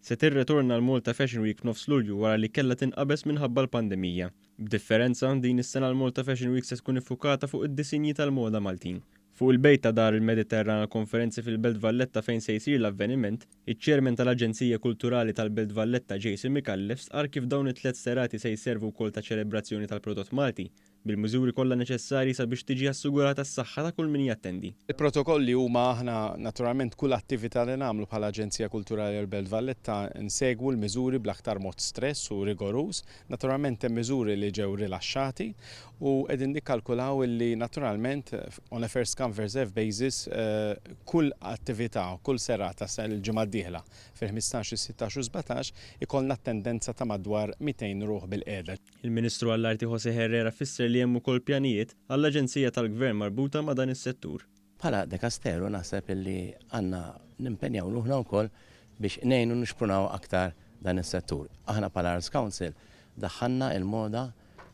se tirritorna l-Malta Fashion Week f'nofs Lulju wara li kellha tinqabes minħabba l-pandemija. B'differenza din is-sena l-Malta Fashion Week se tkun iffukata fuq id-disinji tal-moda Maltin. Fuq il-bejt ta' dar il-Mediterran konferenzi fil-Belt Valletta fejn se jsir l-avveniment, iċ-ċermen tal-Aġenzija Kulturali tal-Belt Valletta Jason Mikallef sqar kif dawn it-tliet serati se jservu wkoll ta' ċelebrazzjoni tal-prodott Malti bil-miżuri kollha neċessarji sabiex tiġi assigurata s-saħħa ta' kull min jattendi. Il-protokolli huma aħna naturalment kull attività li nagħmlu bħala Aġenzija Kulturali tal-Belt Valletta nsegwu l-miżuri bl-aktar mod stress u rigorus. Naturalment hemm miżuri li ġew rilaxxati u qegħdin nikkalkulaw li naturalment on a first come first served basis kull attività u kull serata il-ġimgħa d-dieħla fil-15, 16 u 17 ikollna tendenza ta' madwar 200 ruħ bil-qiegħda. Il-Ministru għall-Arti José Herrera fisser li hemm ukoll pjanijiet għall-Aġenzija tal-Gvern marbuta ma' dan is-settur. Bħala Dekasteru naħseb li għandna nimpenjaw ruħna wkoll biex ngħinu nixprunaw aktar dan is-settur. Aħna bħala Arts Council daħħalna il-moda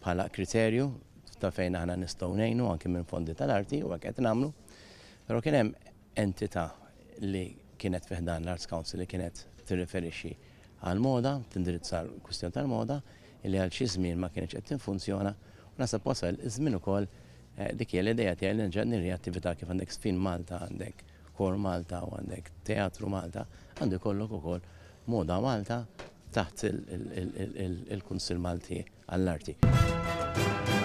bħala kriterju ta' fejn aħna nistgħu ngħinu anke minn fondi tal-arti u hekk qed nagħmlu. Però kien hemm entità li kienet fih dan l-Arts Council li kienet tirriferixxi għal-moda, tindirizza l-kwistjoni tal-moda illi għal xi żmien ma kienx qed tinfunzjona u nasab wasal iż-żmien ukoll dik hija l-idea tiegħi li nġed nirri attività kif għandek Sfin Malta, għandek Kor Malta u għandek Teatru Malta, għandu jkollok ukoll Moda Malta taħt il-Kunsill Malti għall-Arti.